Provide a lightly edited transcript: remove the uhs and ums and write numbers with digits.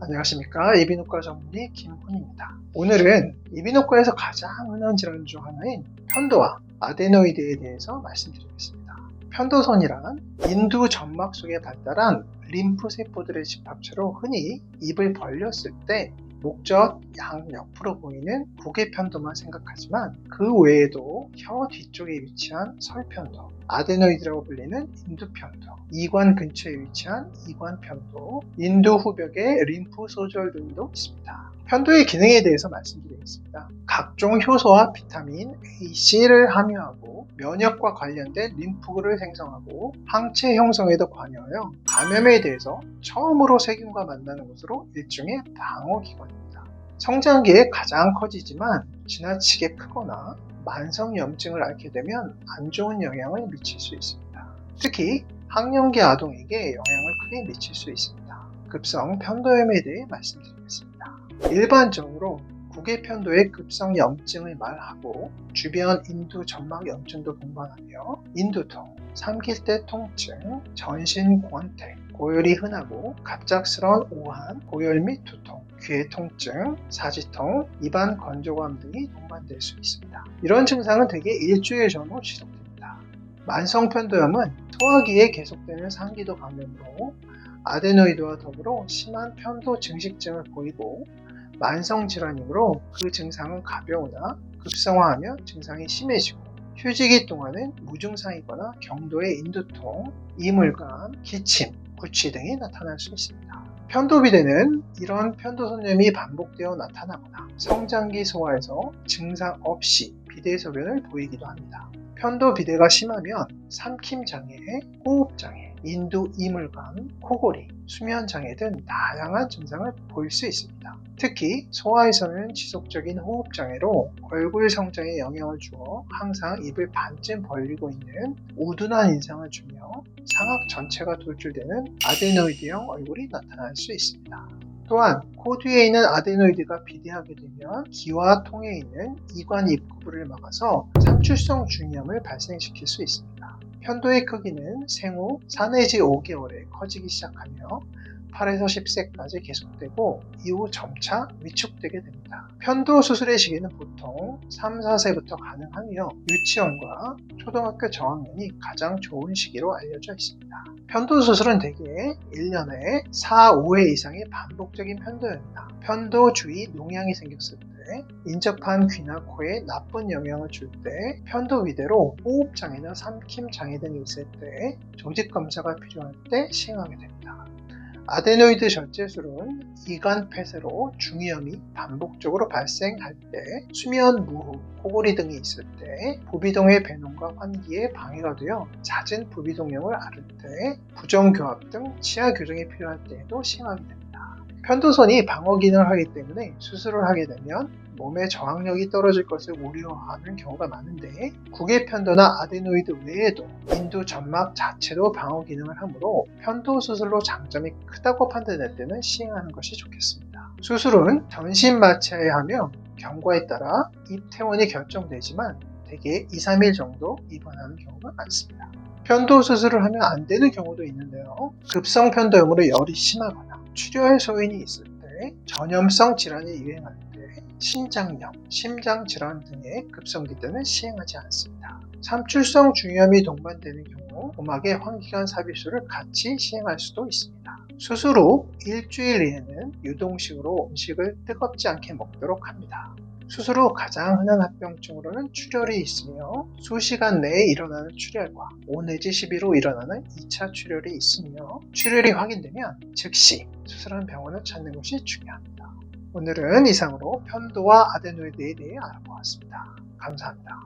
안녕하십니까. 이비인후과 전문의 김훈입니다. 오늘은 이비인후과에서 가장 흔한 질환 중 하나인 편도와 아데노이드에 대해서 말씀드리겠습니다. 편도선이란 인두 점막 속에 발달한 림프세포들의 집합체로 흔히 입을 벌렸을 때 목젖 양옆으로 보이는 고개편도만 생각하지만 그 외에도 혀 뒤쪽에 위치한 설편도, 아데노이드라고 불리는 인두편도, 이관 근처에 위치한 이관편도, 인두 후벽의 림프 소절 등도 있습니다. 편도의 기능에 대해서 말씀드리겠습니다. 각종 효소와 비타민 A, C를 함유하고 면역과 관련된 림프구를 생성하고 항체 형성에도 관여하여 감염에 대해서 처음으로 세균과 만나는 것으로 일종의 방어기관입니다. 성장기에 가장 커지지만 지나치게 크거나 만성염증을 앓게 되면 안 좋은 영향을 미칠 수 있습니다. 특히 학령기 아동에게 영향을 크게 미칠 수 있습니다. 급성 편도염에 대해 말씀드리겠습니다. 일반적으로 구개편도의 급성 염증을 말하고 주변 인두 점막 염증도 동반하며 인두통, 삼킬 때 통증, 전신 권태, 고열이 흔하고 갑작스러운 오한, 고열 및 두통, 귀의 통증, 사지통, 입안 건조감 등이 동반될 수 있습니다. 이런 증상은 대개 일주일 전후 지속됩니다. 만성 편도염은 소화기에 계속되는 상기도 감염으로 아데노이드와 더불어 심한 편도 증식증을 보이고 만성 질환이므로 그 증상은 가벼우나 급성화하면 증상이 심해지고 휴지기 동안은 무증상이거나 경도의 인두통, 이물감, 기침, 구취 등이 나타날 수 있습니다. 편도비대는 이런 편도선염이 반복되어 나타나거나 성장기 소아에서 증상 없이 비대소변을 보이기도 합니다. 편도비대가 심하면 삼킴장애, 호흡장애, 인두 이물감, 코골이, 수면장애 등 다양한 증상을 보일 수 있습니다. 특히 소아에서는 지속적인 호흡장애로 얼굴 성장에 영향을 주어 항상 입을 반쯤 벌리고 있는 우둔한 인상을 주며 상악 전체가 돌출되는 아데노이드형 얼굴이 나타날 수 있습니다. 또한 코 뒤에 있는 아데노이드가 비대하게 되면 기와 통에 있는 이관 입구부를 막아서 삼출성 중이염을 발생시킬 수 있습니다. 편도의 크기는 생후 4 내지 5개월에 커지기 시작하며 8에서 10세까지 계속되고 이후 점차 위축되게 됩니다. 편도 수술의 시기는 보통 3, 4세부터 가능하며 유치원과 초등학교 저학년이 가장 좋은 시기로 알려져 있습니다. 편도 수술은 대개 1년에 4, 5회 이상의 반복적인 편도염이나 편도 주위 농양이 생겼을 때, 인접한 귀나 코에 나쁜 영향을 줄 때, 편도 위대로 호흡장애나 삼킴장애 등이 있을 때, 조직 검사가 필요할 때 시행하게 됩니다. 아데노이드 절제술은 이관 폐쇄로 중이염이 반복적으로 발생할 때, 수면 무호흡, 코골이 등이 있을 때, 부비동의 배농과 환기에 방해가 되어 잦은 부비동염을 앓을 때, 부정교합 등 치아 교정이 필요할 때에도 시행하게 됩니다. 편도선이 방어 기능을 하기 때문에 수술을 하게 되면 몸의 저항력이 떨어질 것을 우려하는 경우가 많은데, 구개편도나 아데노이드 외에도 인두 점막 자체도 방어 기능을 하므로 편도 수술로 장점이 크다고 판단될 때는 시행하는 것이 좋겠습니다. 수술은 전신 마취해야 하며 경과에 따라 입퇴원이 결정되지만 대개 2, 3일 정도 입원하는 경우가 많습니다. 편도 수술을 하면 안 되는 경우도 있는데요. 급성 편도염으로 열이 심하거나 출혈 소인이 있을 때, 전염성 질환이 유행할 때, 신장염, 심장질환 등의 급성기 때는 시행하지 않습니다. 삼출성 중이염이 동반되는 경우 고막의 환기관 삽입술을 같이 시행할 수도 있습니다. 수술 후 일주일 이내는 유동식으로 음식을 뜨겁지 않게 먹도록 합니다. 수술 후 가장 흔한 합병증으로는 출혈이 있으며 수시간 내에 일어나는 출혈과 5 내지 10일 후 일어나는 2차 출혈이 있으며 출혈이 확인되면 즉시 수술한 병원을 찾는 것이 중요합니다. 오늘은 이상으로 편도와 아데노이드에 대해 알아보았습니다. 감사합니다.